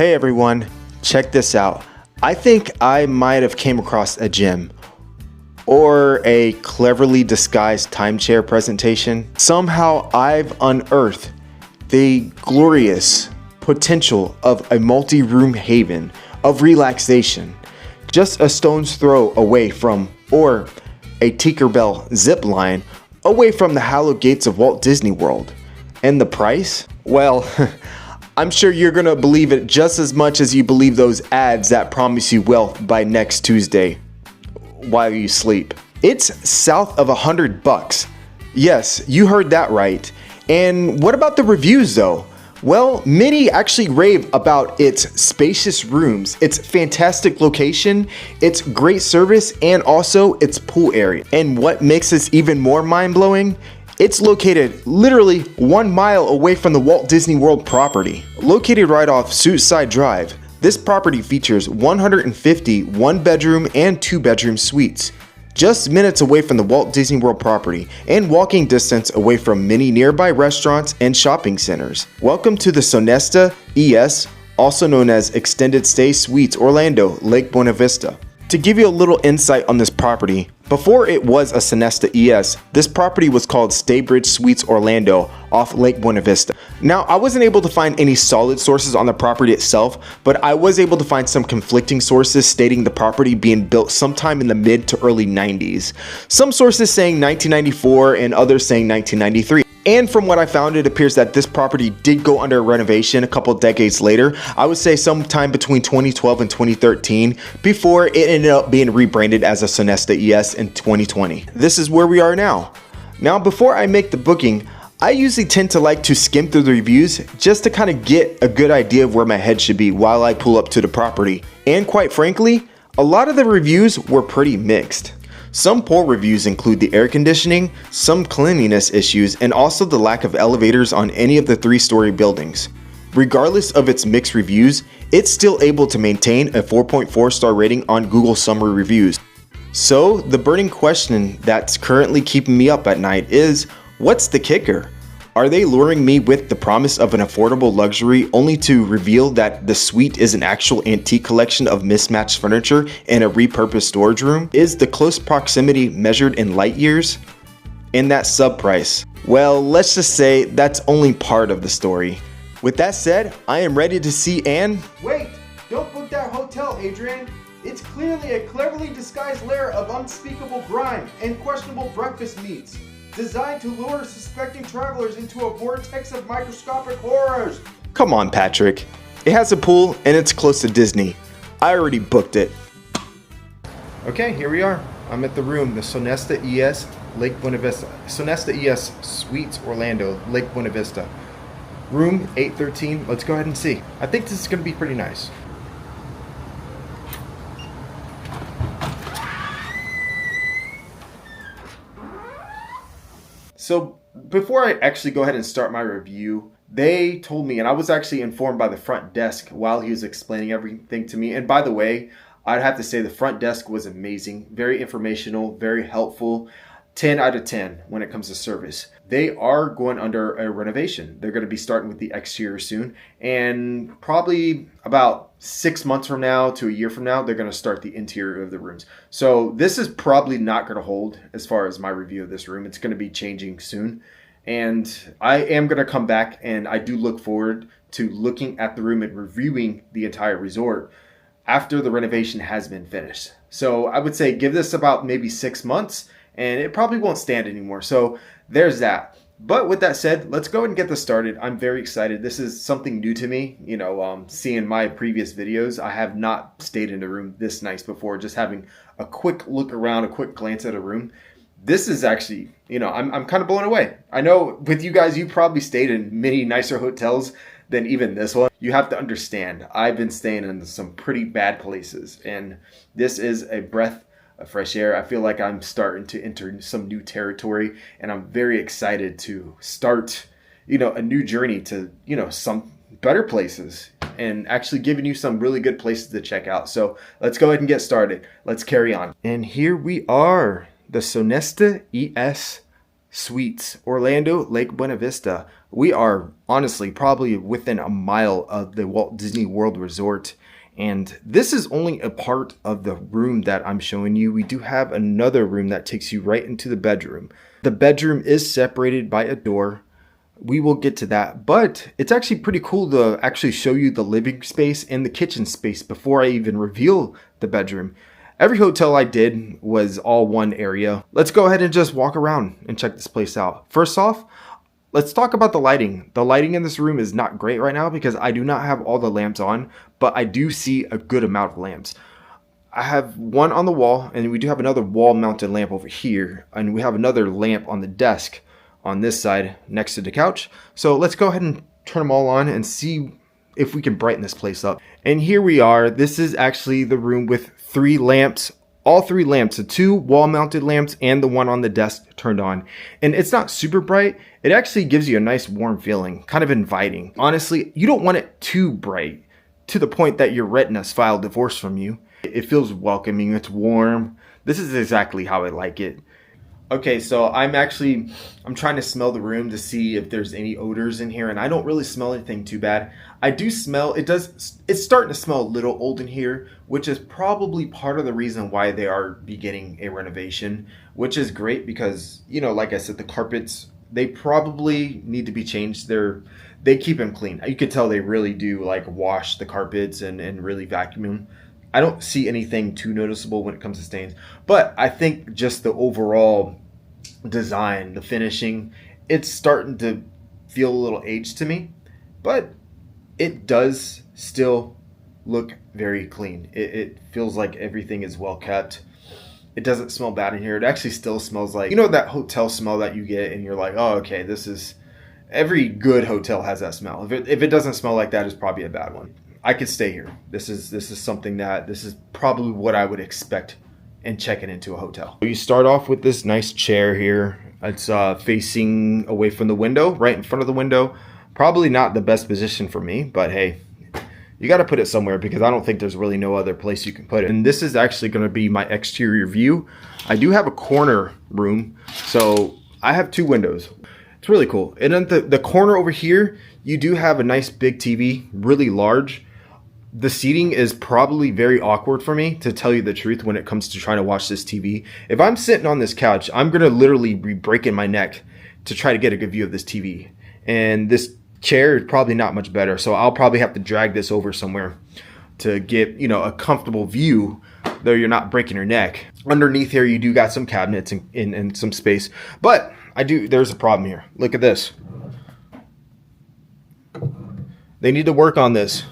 Hey everyone, check this out. I think I might have came across a gem or a cleverly disguised timeshare presentation. Somehow I've unearthed the glorious potential of a multi-room haven of relaxation, just a stone's throw away from, or a Tinkerbell zip line away from the hallowed gates of Walt Disney World. And the price? Well, I'm sure you're gonna believe it just as much as you believe those ads that promise you wealth by next Tuesday while you sleep. It's south of $100. Yes, you heard that right. And what about the reviews though? Well, many actually rave about its spacious rooms, its fantastic location, its great service, and also its pool area. And what makes this even more mind-blowing? It's located literally 1 mile away from the Walt Disney World property. Located right off Suicide Drive, this property features 150 one-bedroom and two-bedroom suites, just minutes away from the Walt Disney World property and walking distance away from many nearby restaurants and shopping centers. Welcome to the Sonesta ES, also known as Extended Stay Suites Orlando, Lake Buena Vista. To give you a little insight on this property, before it was a Sonesta ES, this property was called Staybridge Suites Orlando off Lake Buena Vista. Now, I wasn't able to find any solid sources on the property itself, but I was able to find some conflicting sources stating the property being built sometime in the mid to early 90s. Some sources saying 1994 and others saying 1993. And from what I found, it appears that this property did go under renovation a couple decades later. I would say sometime between 2012 and 2013 before it ended up being rebranded as a Sonesta ES in 2020. This is where we are now. Now, before I make the booking, I usually tend to like to skim through the reviews just to kind of get a good idea of where my head should be while I pull up to the property. And quite frankly, a lot of the reviews were pretty mixed. Some poor reviews include the air conditioning, some cleanliness issues, and also the lack of elevators on any of the 3-story buildings. Regardless of its mixed reviews, it's still able to maintain a 4.4 star rating on Google summary reviews. So the burning question that's currently keeping me up at night is, what's the kicker? Are they luring me with the promise of an affordable luxury only to reveal that the suite is an actual antique collection of mismatched furniture in a repurposed storage room? Is the close proximity measured in light years? And that sub price? Well, let's just say that's only part of the story. With that said, I am ready to see and... Wait! Don't book that hotel, Adrian! It's clearly a cleverly disguised lair of unspeakable grime and questionable breakfast meats, designed to lure suspecting travelers into a vortex of microscopic horrors. Come on, Patrick. It has a pool and it's close to Disney. I already booked it. Okay, here we are. I'm at the room, the Sonesta ES, Lake Buena Vista. Sonesta ES Suites Orlando, Lake Buena Vista. Room 813. Let's go ahead and see. I think this is going to be pretty nice. So before I actually go ahead and start my review, they told me, and I was actually informed by the front desk while he was explaining everything to me. And by the way, I'd have to say the front desk was amazing, very informational, very helpful. 10 out of 10 when it comes to service. They are going under a renovation. They're going to be starting with the exterior soon, and probably about 6 months from now to a year from now, they're going to start the interior of the rooms. So this is probably not going to hold as far as my review of this room. It's going to be changing soon, and I am going to come back, and I do look forward to looking at the room and reviewing the entire resort after the renovation has been finished. So I would say give this about maybe 6 months, and it probably won't stand anymore. So there's that. But with that said, let's go ahead and get this started. I'm very excited. This is something new to me. You know, seeing my previous videos, I have not stayed in a room this nice before. Just having a quick look around, a quick glance at a room. This is actually, you know, I'm kind of blown away. I know with you guys, you probably stayed in many nicer hotels than even this one. You have to understand, I've been staying in some pretty bad places, and this is a breath of fresh air. I feel like I'm starting to enter some new territory, and I'm very excited to start, you know, a new journey to, you know, some better places and actually giving you some really good places to check out. So let's go ahead and get started. Let's carry on. And here we are, the Sonesta ES Suites Orlando, Lake Buena Vista. We are honestly probably within a mile of the Walt Disney World Resort. And this is only a part of the room that I'm showing you. We do have another room that takes you right into the bedroom. The bedroom is separated by a door. We will get to that, but it's actually pretty cool to actually show you the living space and the kitchen space before I even reveal the bedroom. Every hotel I did was all one area. Let's go ahead and just walk around and check this place out. First off, let's talk about the lighting. The lighting in this room is not great right now because I do not have all the lamps on, but I do see a good amount of lamps. I have one on the wall, and we do have another wall mounted lamp over here, and we have another lamp on the desk on this side next to the couch. So let's go ahead and turn them all on and see if we can brighten this place up. And here we are. This is actually the room with 3 lamps, all 3 lamps, the 2 wall mounted lamps and the one on the desk turned on. And it's not super bright. It actually gives you a nice warm feeling, kind of inviting. Honestly, you don't want it too bright to the point that your retinas file divorce from you. It feels welcoming, it's warm. This is exactly how I like it. Okay, so I'm trying to smell the room to see if there's any odors in here, and I don't really smell anything too bad. I do smell, it's starting to smell a little old in here, which is probably part of the reason why they are beginning a renovation, which is great because, you know, like I said, the carpets, they probably need to be changed. They keep them clean. You could tell they really do like wash the carpets and really vacuum them. I don't see anything too noticeable when it comes to stains, but I think just the overall design, the finishing, it's starting to feel a little aged to me, but it does still look very clean. It feels like everything is well kept. It doesn't smell bad in here. It actually still smells like, you know, that hotel smell that you get and you're like, oh, okay, every good hotel has that smell. If it doesn't smell like that, it's probably a bad one. I could stay here. This is probably what I would expect in checking into a hotel. You start off with this nice chair here. It's facing away from the window, right in front of the window. Probably not the best position for me, but hey, you got to put it somewhere because I don't think there's really no other place you can put it. And this is actually going to be my exterior view. I do have a corner room, so I have 2 windows. It's really cool. And then the corner over here, you do have a nice big TV, really large. The seating is probably very awkward for me, to tell you the truth, when it comes to trying to watch this TV. If I'm sitting on this couch, I'm going to literally be breaking my neck to try to get a good view of this TV. And this chair is probably not much better, so I'll probably have to drag this over somewhere to get, you know, a comfortable view, though you're not breaking your neck. Underneath here, you do got some cabinets and some space, but there's a problem here. Look at this. They need to work on this.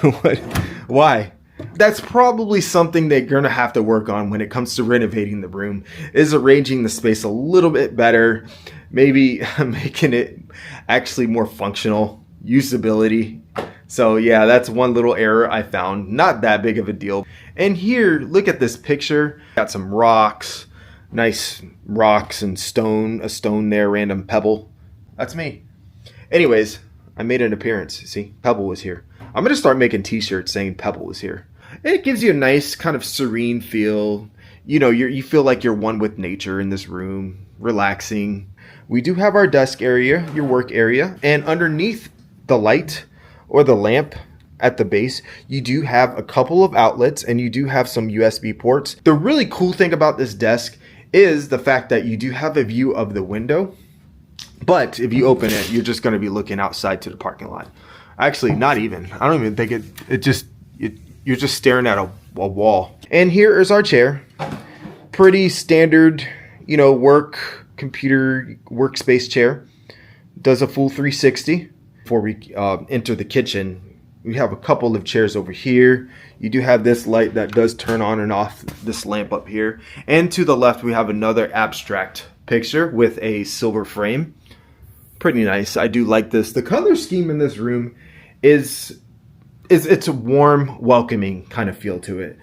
What? Why? That's probably something they're gonna have to work on when it comes to renovating the room, is arranging the space a little bit better, maybe making it actually more functional, usability. So yeah, that's one little error I found. Not that big of a deal. And here, look at this picture. Got some rocks, nice rocks and a stone there, random pebble. That's me. Anyways, I made an appearance. See, Pebble was here. I'm going to start making t-shirts saying Pebble was here. It gives you a nice kind of serene feel. You know, you feel like you're one with nature in this room, relaxing. We do have our desk area, your work area, and underneath the light or the lamp at the base, you do have a couple of outlets and you do have some USB ports. The really cool thing about this desk is the fact that you do have a view of the window. But if you open it, you're just going to be looking outside to the parking lot. Actually, not even. I don't even think you're just staring at a wall. And here is our chair. Pretty standard, you know, computer workspace chair. Does a full 360. Before we enter the kitchen, we have a couple of chairs over here. You do have this light that does turn on and off, this lamp up here. And to the left, we have another abstract picture with a silver frame. Pretty nice. I do like this. The color scheme in this room it's a warm, welcoming kind of feel to it.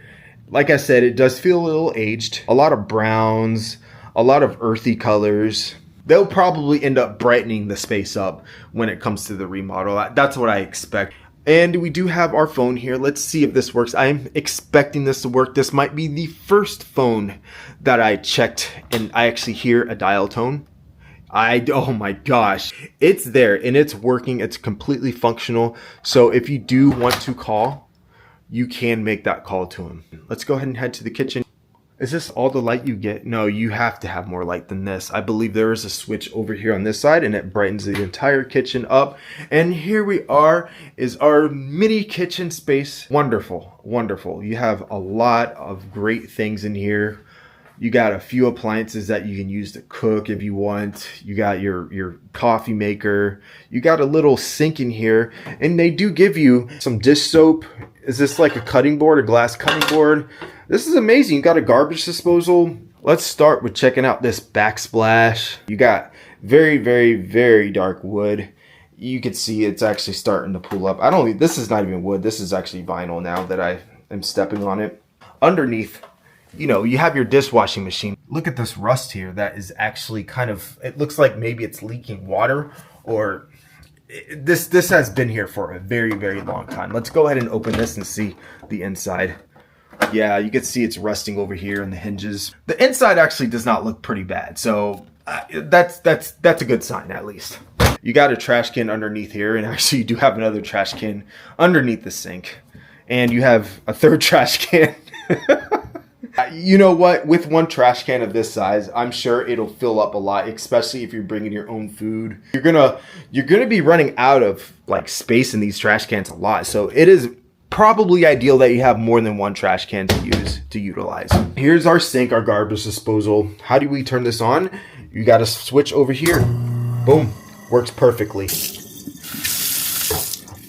Like I said, it does feel a little aged. A lot of browns, a lot of earthy colors. They'll probably end up brightening the space up when it comes to the remodel. That's what I expect. And we do have our phone here. Let's see if this works. I'm expecting this to work. This might be the first phone that I checked and I actually hear a dial tone. Oh my gosh, it's there and it's working. It's completely functional. So if you do want to call, you can make that call to him. Let's go ahead and head to the kitchen. Is this all the light you get? No, you have to have more light than this. I believe there is a switch over here on this side and it brightens the entire kitchen up. And here we are, is our mini kitchen space. Wonderful, wonderful. You have a lot of great things in here. You got a few appliances that you can use to cook if you want. You got your coffee maker. You got a little sink in here. And they do give you some dish soap. Is this like a cutting board, a glass cutting board? This is amazing. You got a garbage disposal. Let's start with checking out this backsplash. You got very, very, very dark wood. You can see it's actually starting to pull up. This is not even wood. This is actually vinyl now that I am stepping on it. Underneath, you know, you have your dishwashing machine. Look at this rust here. That is actually kind of, it looks like maybe it's leaking water, or this has been here for a very, very long time. Let's go ahead and open this and see the inside. Yeah, you can see it's rusting over here in the hinges. The inside actually does not look pretty bad. So that's a good sign, at least. You got a trash can underneath here, and actually you do have another trash can underneath the sink. And you have a third trash can. You know what? With one trash can of this size, I'm sure it'll fill up a lot, especially if you're bringing your own food. You're gonna be running out of like space in these trash cans a lot. So it is probably ideal that you have more than one trash can to utilize. Here's our sink, our garbage disposal. How do we turn this on? You got to switch over here. Boom. Works perfectly.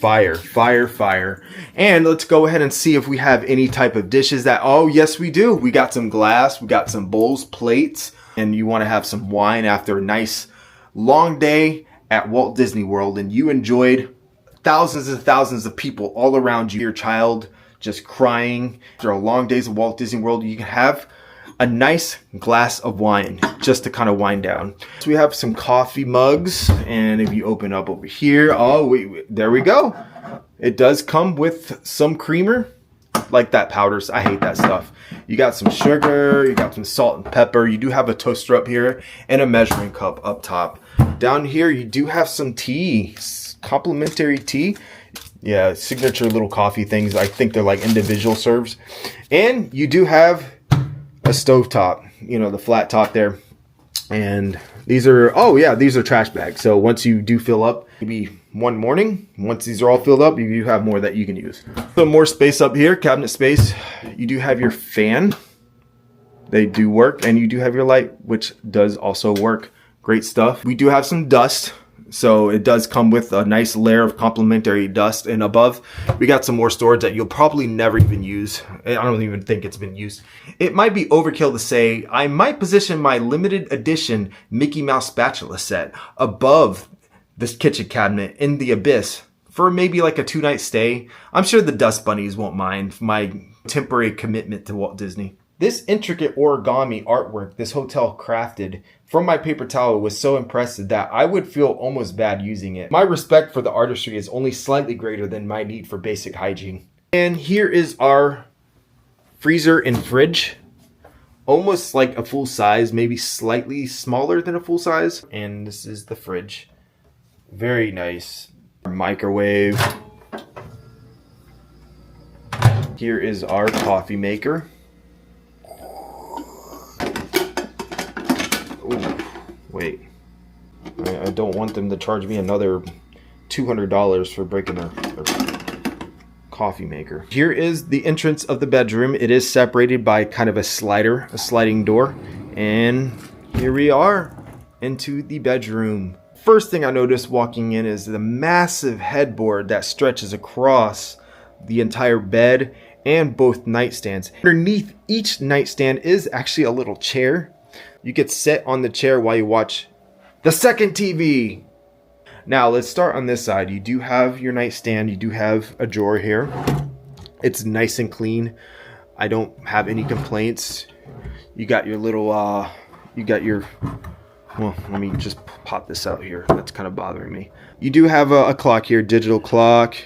Fire, fire, fire. And let's go ahead and see if we have any type of dishes that, oh yes we do. We got some glass, we got some bowls, plates, and you want to have some wine after a nice long day at Walt Disney World and you enjoyed thousands and thousands of people all around you, your child just crying. After a long days of Walt Disney World, you can have a nice glass of wine just to kind of wind down. So we have some coffee mugs, and if you open up over here, there we go. It does come with some creamer, like that powders. I hate that stuff. You got some sugar, you got some salt and pepper. You do have a toaster up here and a measuring cup up top. Down here, you do have some tea. Complimentary tea. Yeah, signature little coffee things. I think they're like individual serves. And you do have a stovetop, you know, the flat top there. And these are, oh yeah, these are trash bags. So once you do fill up, maybe one morning, once these are all filled up, you have more that you can use. Some more space up here, cabinet space. You do have your fan. They do work. And you do have your light, which does also work. Great stuff. We do have some dust. So it does come with a nice layer of complimentary dust. And above, we got some more storage that you'll probably never even use. I don't even think it's been used. It might be overkill to say I might position my limited edition Mickey Mouse spatula set above this kitchen cabinet in the abyss for maybe like a 2-night stay. I'm sure the dust bunnies won't mind my temporary commitment to Walt Disney. This intricate origami artwork this hotel crafted from my paper towel was so impressive that I would feel almost bad using it. My respect for the artistry is only slightly greater than my need for basic hygiene. And here is our freezer and fridge. Almost like a full size, maybe slightly smaller than a full size. And this is the fridge. Very nice. Microwave. Here is our coffee maker. Ooh, wait. I don't want them to charge me another $200 for breaking their coffee maker. Here is the entrance of the bedroom. It is separated by kind of a sliding door. And here we are into the bedroom. First thing I noticed walking in is the massive headboard that stretches across the entire bed and both nightstands. Underneath each nightstand is actually a little chair. You get sit on the chair while you watch the second TV. Now let's start on this side. You do have your nightstand. You do have a drawer here. It's nice and clean. I don't have any complaints. You got your little, well, let me just pop this out here. That's kind of bothering me. You do have a clock here, digital clock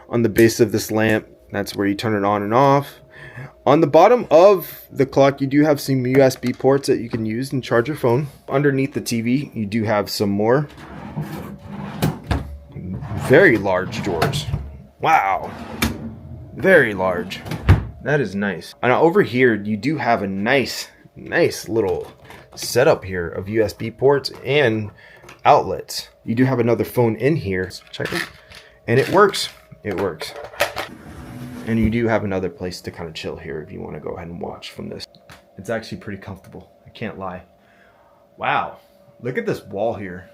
on the base of this lamp. That's where you turn it on and off. On the bottom of the clock, you do have some USB ports that you can use and charge your phone. Underneath the TV, you do have some more very large drawers. Wow, very large. That is nice. And over here, you do have a nice little setup here of USB ports and outlets. You do have another phone in here. Check it. And it works. It works. And you do have another place to kind of chill here if you want to go ahead and watch from this. It's actually pretty comfortable. I can't lie. Wow. Look at this wall here.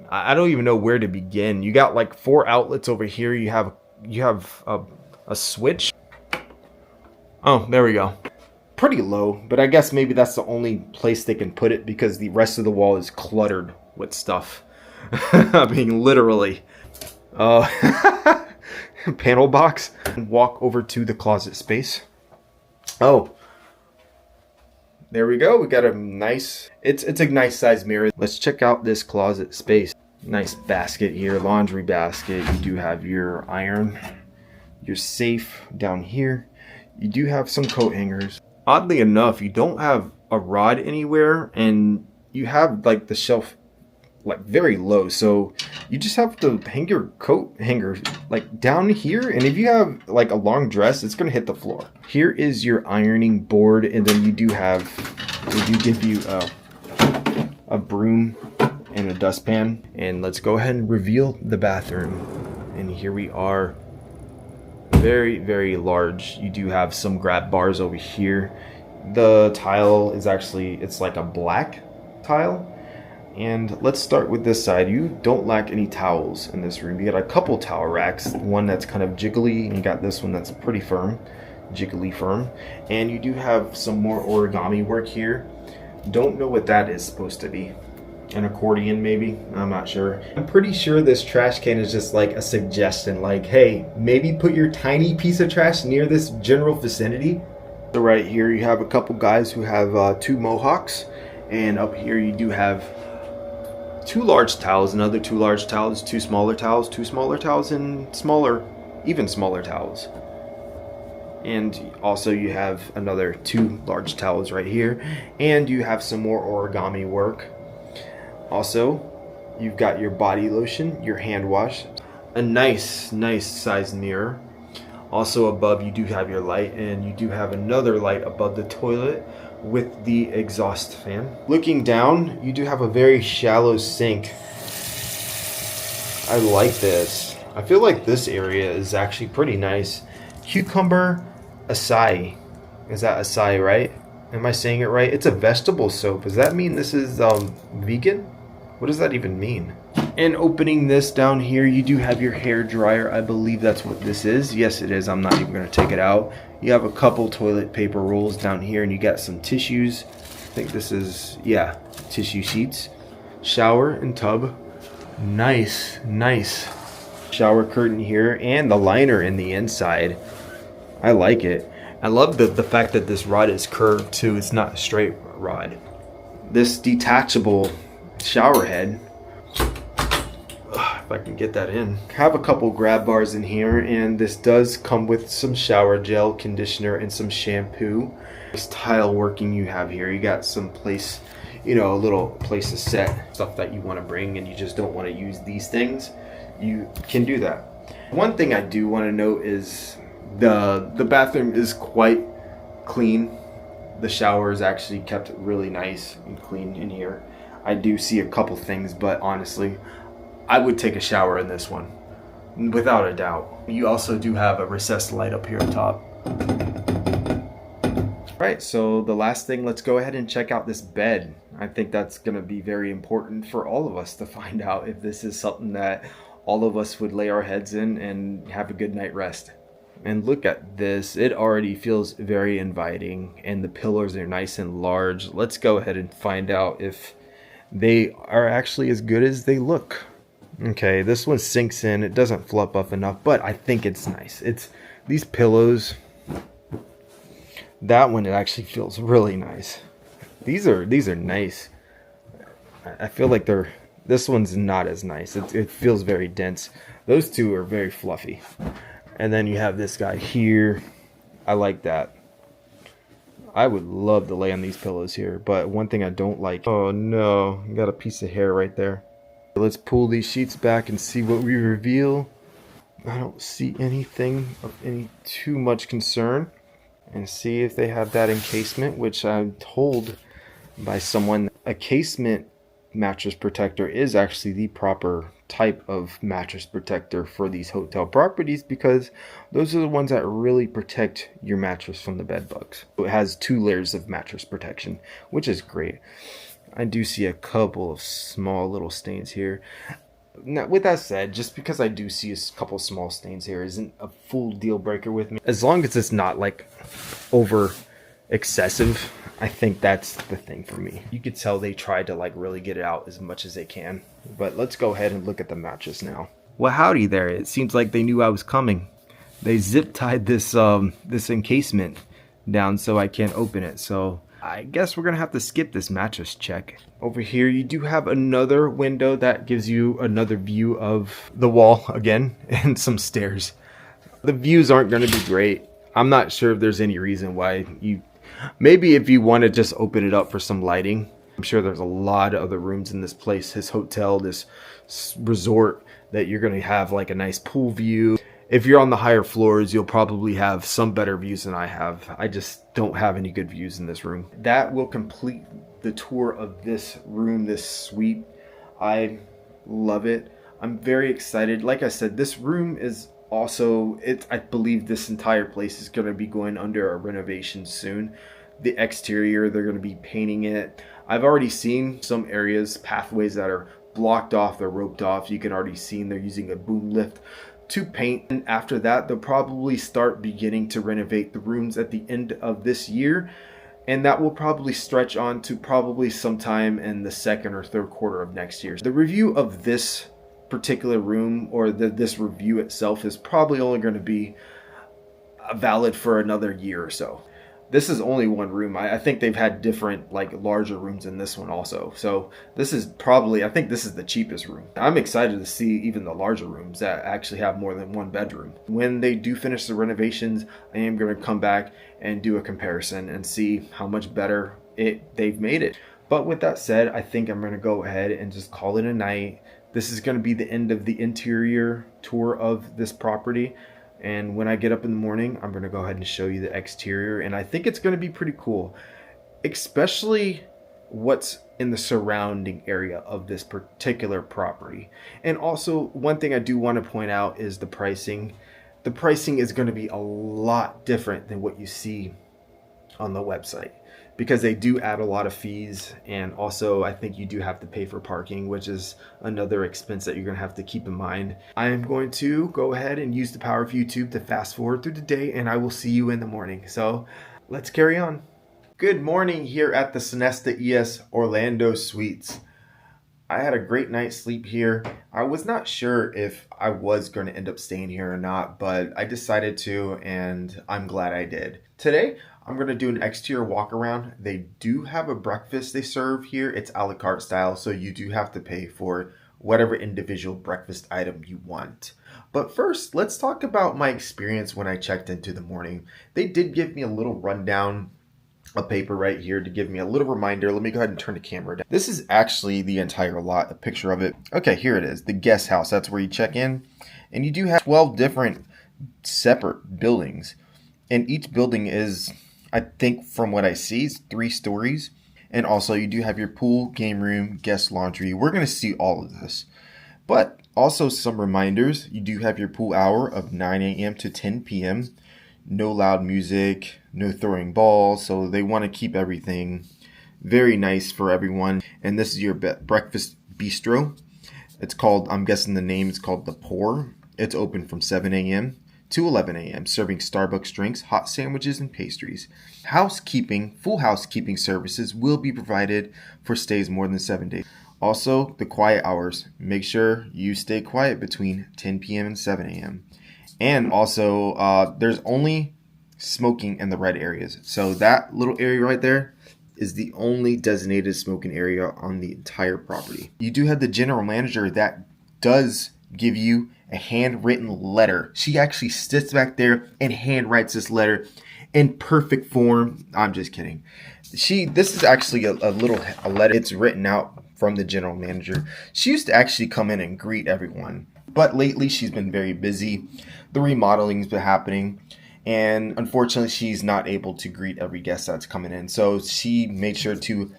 I don't even know where to begin. You got like 4 outlets over here. You have a switch. Oh, there we go. Pretty low, but I guess maybe that's the only place they can put it because the rest of the wall is cluttered with stuff. I mean, literally. Panel box. Walk over to the closet space. Oh, there we go. We got a nice, it's a nice size mirror. Let's check out this closet space. Nice basket here, laundry basket. You do have your iron, your safe down here. You do have some coat hangers. Oddly enough, you don't have a rod anywhere, and you have like the shelf like very low, so you just have to hang your coat hanger like down here, and if you have like a long dress, it's gonna hit the floor. Here is your ironing board, and then they do give you a broom and a dustpan. And let's go ahead and reveal the bathroom. And here we are. Very large. You do have some grab bars over here. The tile is actually, it's like a black tile. And let's start with this side. You don't lack any towels in this room. You got a couple towel racks, one that's kind of jiggly, and you got this one that's pretty firm, jiggly firm. And you do have some more origami work here. Don't know what that is supposed to be. An accordion maybe? I'm not sure. I'm pretty sure this trash can is just like a suggestion, like, hey, maybe put your tiny piece of trash near this general vicinity. So right here you have a couple guys who have 2 mohawks, and up here you do have 2 large towels, another 2 large towels, 2 smaller towels, 2 smaller towels, and even smaller towels. And also you have another 2 large towels right here, and you have some more origami work. Also, you've got your body lotion, your hand wash, a nice sized mirror. Also above you do have your light, and you do have another light above the toilet with the exhaust fan. Looking down, you do have a very shallow sink. I like this. I feel like this area is actually pretty nice. Cucumber acai. Is that acai, right? Am I saying it right? It's a vegetable soap. Does that mean this is vegan? What does that even mean? And opening this down here, you do have your hair dryer. I believe that's what this is. Yes, it is. I'm not even going to take it out. You have a couple toilet paper rolls down here, and you got some tissues. I think this is, yeah, tissue sheets. Shower and tub. Nice shower curtain here, and the liner in the inside. I like it. I love the fact that this rod is curved too. It's not a straight rod. This detachable shower head, if I can get that in. Have a couple grab bars in here, and this does come with some shower gel, conditioner, and some shampoo. This tile working you have here, you got some place, you know, a little place to set stuff that you want to bring and you just don't want to use these things. You can do that. One thing I do want to note is the bathroom is quite clean. The shower is actually kept really nice and clean in here. I do see a couple things, but honestly, I would take a shower in this one, without a doubt. You also do have a recessed light up here on top. Right, so the last thing, let's go ahead and check out this bed. I think that's going to be very important for all of us to find out if this is something that all of us would lay our heads in and have a good night rest. And look at this, it already feels very inviting, and the pillows are nice and large. Let's go ahead and find out if they are actually as good as they look. Okay, this one sinks in. It doesn't flop up enough, but I think it's nice. It's these pillows. That one, it actually feels really nice. These are nice. I feel like this one's not as nice. It feels very dense. Those two are very fluffy. And then you have this guy here. I like that. I would love to lay on these pillows here, but one thing I don't like, oh no, got a piece of hair right there. Let's pull these sheets back and see what we reveal. I don't see anything of any too much concern. And see if they have that encasement, which I'm told by someone a casement mattress protector is actually the proper type of mattress protector for these hotel properties, because those are the ones that really protect your mattress from the bed bugs. It has 2 layers of mattress protection, which is great. I do see a couple of small little stains here. Now, with that said, just because I do see a couple small stains here isn't a full deal breaker with me. As long as it's not like over excessive, I think that's the thing for me. You could tell they tried to like really get it out as much as they can. But let's go ahead and look at the mattress now. Well, howdy there. It seems like they knew I was coming. They zip tied this this encasement down so I can't open it. So I guess we're gonna have to skip this mattress check. Over here you do have another window that gives you another view of the wall again and some stairs. The views aren't gonna be great. I'm not sure if there's any reason why you, maybe if you want to just open it up for some lighting. I'm sure there's a lot of other rooms in this place, this hotel, this resort, that you're gonna have like a nice pool view. If you're on the higher floors, you'll probably have some better views than I have. I just don't have any good views in this room. That will complete the tour of this room, this suite. I love it. I'm very excited. Like I said, this room is also, I believe this entire place is going to be going under a renovation soon. The exterior, they're going to be painting it. I've already seen some areas, pathways that are blocked off, they're roped off. You can already see they're using a boom lift to paint, and after that they'll probably start beginning to renovate the rooms at the end of this year, and that will probably stretch on to probably sometime in the 2nd or 3rd quarter of next year. The review of this particular room, or this review itself, is probably only going to be valid for another year or so. This is only one room. I think they've had different, like, larger rooms in this one also. So this is probably, I think this is the cheapest room. I'm excited to see even the larger rooms that actually have more than one bedroom. When they do finish the renovations, I am going to come back and do a comparison and see how much better they've made it. But with that said, I think I'm going to go ahead and just call it a night. This is going to be the end of the interior tour of this property. And when I get up in the morning, I'm going to go ahead and show you the exterior. And I think it's going to be pretty cool, especially what's in the surrounding area of this particular property. And also, one thing I do want to point out is the pricing. The pricing is going to be a lot different than what you see on the website, because they do add a lot of fees, and also I think you do have to pay for parking, which is another expense that you're going to have to keep in mind. I am going to go ahead and use the power of YouTube to fast forward through the day, and I will see you in the morning. So let's carry on. Good morning here at the Sonesta ES Orlando Suites. I had a great night's sleep here. I was not sure if I was going to end up staying here or not, but I decided to, and I'm glad I did. Today, I'm going to do an exterior walk around. They do have a breakfast they serve here. It's a la carte style, so you do have to pay for whatever individual breakfast item you want. But first, let's talk about my experience when I checked into the morning. They did give me a little rundown, a paper right here to give me a little reminder. Let me go ahead and turn the camera down. This is actually the entire lot, a picture of it. Okay, here it is, the guest house. That's where you check in. And you do have 12 different separate buildings. And each building is, I think from what I see, is 3 stories. And also you do have your pool, game room, guest laundry. We're going to see all of this. But also some reminders. You do have your pool hour of 9 a.m. to 10 p.m. No loud music, no throwing balls. So they want to keep everything very nice for everyone. And this is your breakfast bistro. It's called, I'm guessing the name is called The Pour. It's open from 7 a.m. to 11 a.m., serving Starbucks drinks, hot sandwiches, and pastries. Housekeeping, full housekeeping services will be provided for stays more than 7 days. Also, the quiet hours. Make sure you stay quiet between 10 p.m. and 7 a.m. And also, there's only smoking in the red areas. So that little area right there is the only designated smoking area on the entire property. You do have the general manager that does give you a handwritten letter. She actually sits back there and handwrites this letter in perfect form. I'm just kidding. This is actually a letter. It's written out from the general manager. She used to actually come in and greet everyone, but lately she's been very busy. The remodeling's been happening, and unfortunately she's not able to greet every guest that's coming in. So she made sure to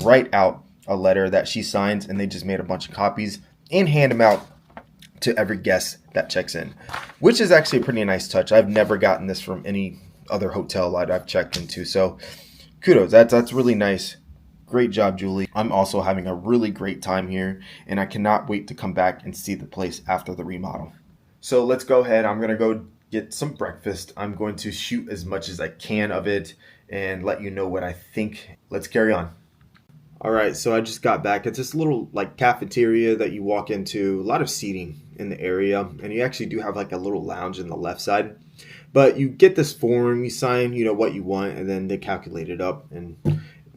write out a letter that she signs, and they just made a bunch of copies and hand them out to every guest that checks in, which is actually a pretty nice touch. I've never gotten this from any other hotel that I've checked into, so kudos. That's really nice. Great job, Julie. I'm also having a really great time here, and I cannot wait to come back and see the place after the remodel. So let's go ahead. I'm gonna go get some breakfast. I'm going to shoot as much as I can of it and let you know what I think. Let's carry on. All right, so I just got back. It's this little like cafeteria that you walk into, a lot of seating in the area, and you actually do have like a little lounge in the left side. But you get this form, you sign, what you want, and then they calculate it up. And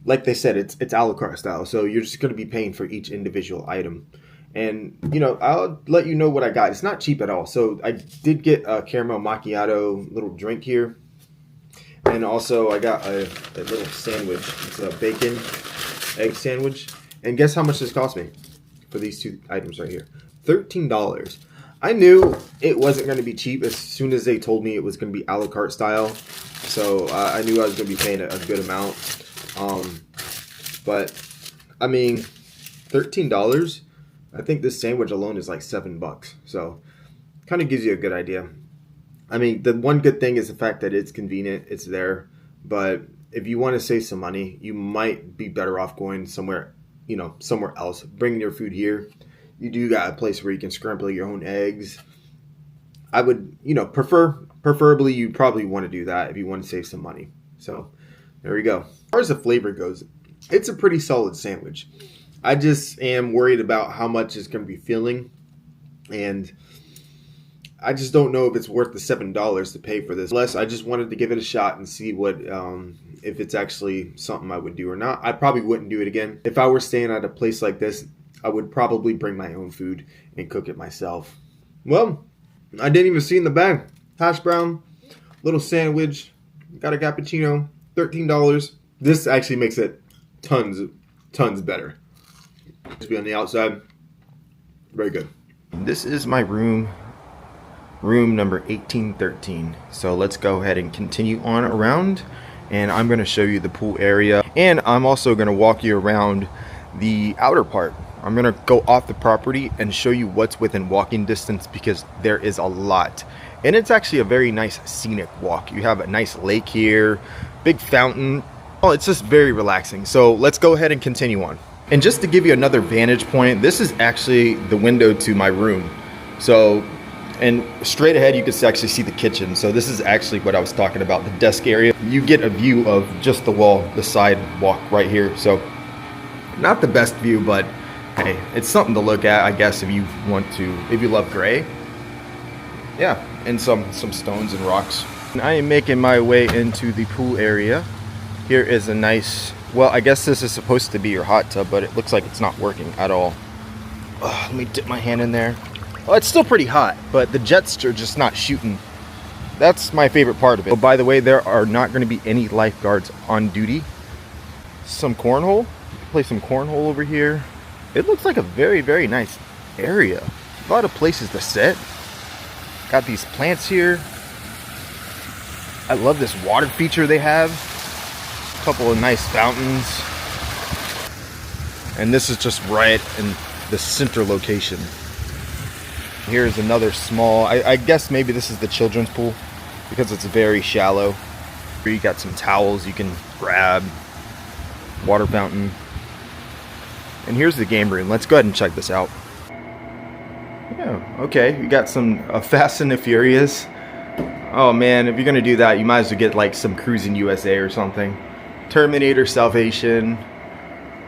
like they said, it's a la carte style, so you're just going to be paying for each individual item. And I'll let you know what I got. It's not cheap at all. So I did get a caramel macchiato little drink here, and also I got a little sandwich. It's a bacon egg sandwich, and guess how much this cost me for these two items right here? $13. I knew it wasn't going to be cheap as soon as they told me it was going to be a la carte style, so I knew I was going to be paying a good amount. But I mean, $13. I think this sandwich alone is like $7, so kind of gives you a good idea. I mean, the one good thing is the fact that it's convenient, it's there, but if you want to save some money, you might be better off going somewhere else. Bringing your food here. You do got a place where you can scramble your own eggs. I would, preferably you probably want to do that if you want to save some money. So there we go. As far as the flavor goes, it's a pretty solid sandwich. I just am worried about how much it's going to be filling, and I just don't know if it's worth the $7 to pay for this. Plus, I just wanted to give it a shot and see what if it's actually something I would do or not. I probably wouldn't do it again. If I were staying at a place like this, I would probably bring my own food and cook it myself. Well, I didn't even see in the bag. Hash brown, little sandwich, got a cappuccino, $13. This actually makes it tons better. Just be on the outside. Very good. This is my room number 1813. So let's go ahead and continue on around, and I'm going to show you the pool area, and I'm also going to walk you around the outer part. I'm going to go off the property and show you what's within walking distance, because there is a lot, and it's actually a very nice scenic walk. You have a nice lake here, big fountain. Oh, it's just very relaxing. So let's go ahead and continue on. And just to give you another vantage point, this is actually the window to my room. So, and straight ahead you can actually see the kitchen. So this is actually what I was talking about, the desk area. You get a view of just the wall, the sidewalk right here. So not the best view, but hey, it's something to look at, I guess, if you want to, if you love gray. Yeah, and some stones and rocks. And I am making my way into the pool area. Here is a nice, well, I guess this is supposed to be your hot tub, but it looks like it's not working at all. Let me dip my hand in there. Well, it's still pretty hot, but the jets are just not shooting. That's my favorite part of it. Oh, by the way, there are not going to be any lifeguards on duty. Some cornhole. Play some cornhole over here. It looks like a very, very nice area. A lot of places to sit. Got these plants here. I love this water feature they have. A couple of nice fountains. And this is just right in the center location. Here's another small, I guess maybe this is the children's pool because it's very shallow. Here you got some towels you can grab. Water fountain. And here's the game room. Let's go ahead and check this out. Yeah, okay, you got some Fast and the Furious. Oh man, if you're gonna do that, you might as well get like some Cruising USA or something. Terminator Salvation.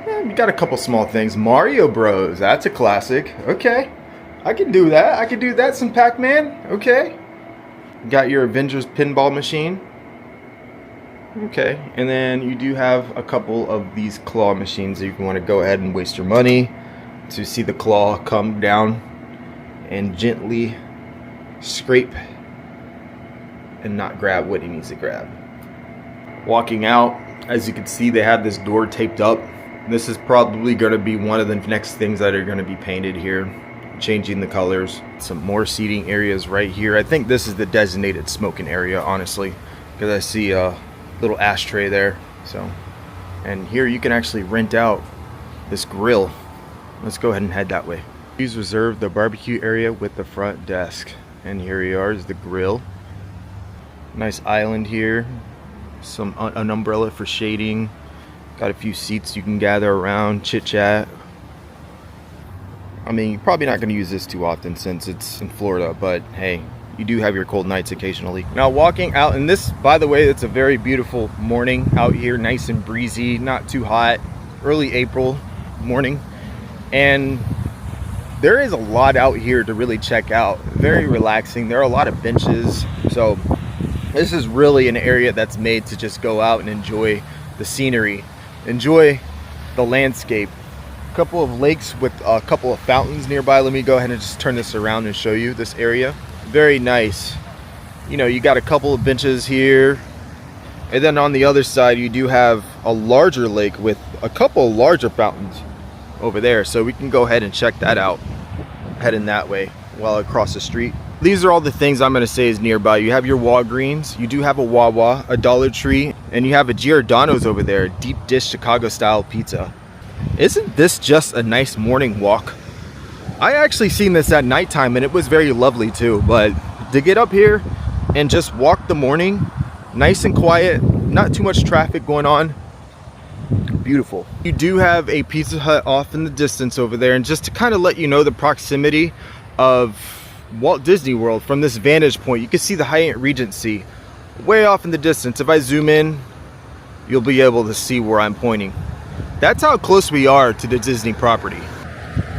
Yeah, you got a couple small things. Mario Bros, that's a classic. Okay, I can do that. I can do that. Some Pac-Man. Okay. Got your Avengers pinball machine. Okay, and then you do have a couple of these claw machines if you want to go ahead and waste your money to see the claw come down. and gently scrape and not grab what he needs to grab. Walking out, as you can see, they have this door taped up. This is probably going to be one of the next things that are going to be painted here, changing the colors. Some more seating areas right here. I think this is the designated smoking area, honestly, because I see a little ashtray there. So, and here you can actually rent out this grill. Let's go ahead and head that way. Please reserve the barbecue area with the front desk. And here you are is the grill. Nice island here. An umbrella for shading. Got a few seats you can gather around, chit chat. I mean, you're probably not going to use this too often since it's in Florida, but hey, you do have your cold nights occasionally. Now walking out, and this, by the way, it's a very beautiful morning out here, nice and breezy, not too hot, early April morning. And there is a lot out here to really check out. Very relaxing. There are a lot of benches, so this is really an area that's made to just go out and enjoy the scenery, enjoy the landscape. A couple of lakes with a couple of fountains nearby. Let me go ahead and just turn this around and show you this area. Very nice. You know, you got a couple of benches here, and then on the other side you do have a larger lake with a couple of larger fountains over there, so we can go ahead and check that out heading that way while across the street. These are all the things I'm going to say is nearby. You have your Walgreens, you do have a Wawa, a Dollar Tree, and you have a Giordano's over there, deep dish Chicago style pizza. Isn't this just a nice morning walk? I actually seen this at nighttime and it was very lovely too, but to get up here and just walk the morning, nice and quiet, not too much traffic going on, beautiful. You do have a Pizza Hut off in the distance over there, and just to kind of let you know the proximity of Walt Disney World from this vantage point, you can see the Hyatt Regency way off in the distance. If I zoom in, you'll be able to see where I'm pointing. That's how close we are to the Disney property.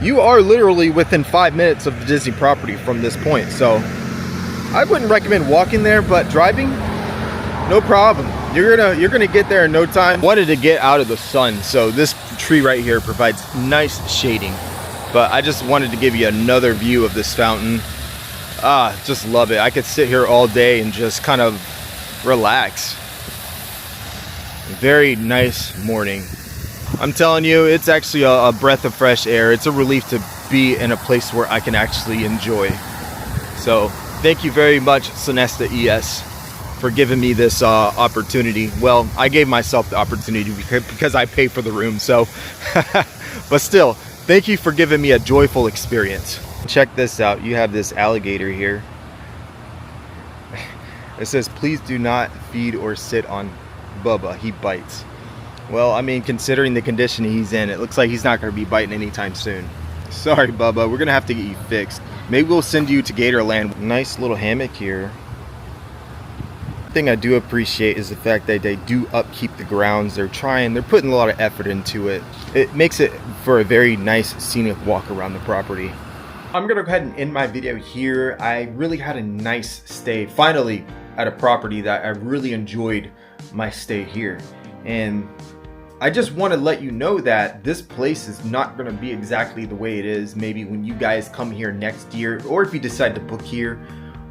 You are literally within 5 minutes of the Disney property from this point, so I wouldn't recommend walking there, but driving, no problem. You're gonna get there in no time. Wanted to get out of the sun, so this tree right here provides nice shading. But I just wanted to give you another view of this fountain. Just love it. I could sit here all day and just kind of relax. Very nice morning. I'm telling you, it's actually a breath of fresh air. It's a relief to be in a place where I can actually enjoy. So thank you very much, Sonesta ES, for giving me this opportunity. Well, I gave myself the opportunity because I pay for the room. So, but still, thank you for giving me a joyful experience. Check this out. You have this alligator here. It says, please do not feed or sit on Bubba. He bites. Well, I mean, considering the condition he's in, it looks like he's not going to be biting anytime soon. Sorry, Bubba. We're going to have to get you fixed. Maybe we'll send you to Gatorland. Nice little hammock here. One thing I do appreciate is the fact that they do upkeep the grounds. They're putting a lot of effort into it. It makes it for a very nice scenic walk around the property. I'm gonna go ahead and end my video here. I really had a nice stay, finally, at a property that I really enjoyed my stay here. And I just want to let you know that this place is not going to be exactly the way it is maybe when you guys come here next year, or if you decide to book here.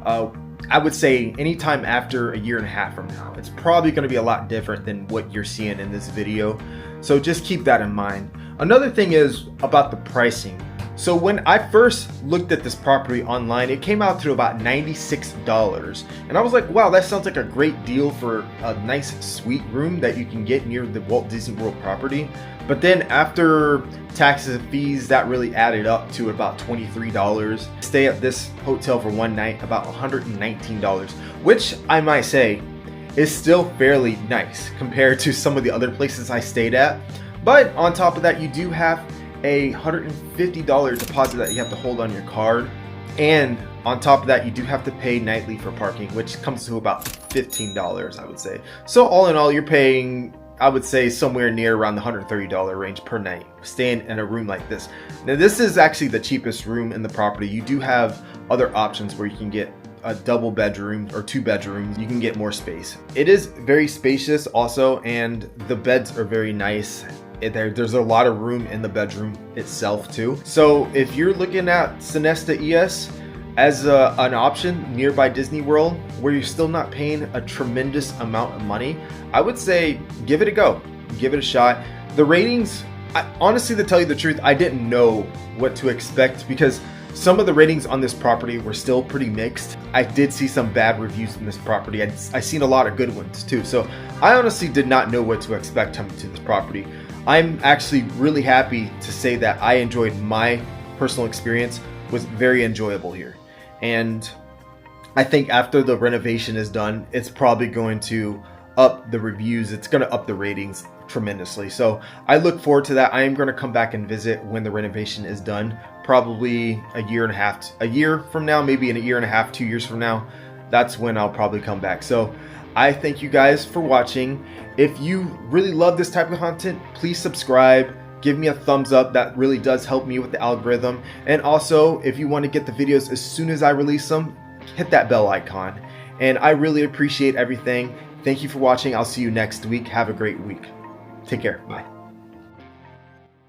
I would say anytime after a year and a half from now, it's probably going to be a lot different than what you're seeing in this video. So just keep that in mind. Another thing is about the pricing. So when I first looked at this property online, it came out to about $96. And I was like, wow, that sounds like a great deal for a nice suite room that you can get near the Walt Disney World property. But then after taxes and fees, that really added up to about $23. Stay at this hotel for one night, about $119, which I might say is still fairly nice compared to some of the other places I stayed at. But on top of that, you do have a $150 deposit that you have to hold on your card, and on top of that you do have to pay nightly for parking, which comes to about $15, I would say. So all in all, you're paying, I would say, somewhere near around the $130 range per night staying in a room like this. Now this is actually the cheapest room in the property. You do have other options where you can get a double bedroom or 2 bedrooms. You can get more space. It is very spacious also, and the beds are very nice. There's a lot of room in the bedroom itself too. So if you're looking at Sonesta ES as an option nearby Disney World, where you're still not paying a tremendous amount of money, I would say give it a go. Give it a shot. The ratings, honestly, to tell you the truth, I didn't know what to expect because some of the ratings on this property were still pretty mixed. I did see some bad reviews in this property. I seen a lot of good ones too. So I honestly did not know what to expect coming to this property. I'm actually really happy to say that I enjoyed my personal experience. Was very enjoyable here. And I think after the renovation is done, it's probably going to up the reviews. It's going to up the ratings tremendously. So I look forward to that. I am going to come back and visit when the renovation is done, probably a year from now, maybe in a year and a half, 2 years from now. That's when I'll probably come back. So I thank you guys for watching. If you really love this type of content, please subscribe. Give me a thumbs up. That really does help me with the algorithm. And also, if you want to get the videos as soon as I release them, hit that bell icon. And I really appreciate everything. Thank you for watching. I'll see you next week. Have a great week. Take care. Bye.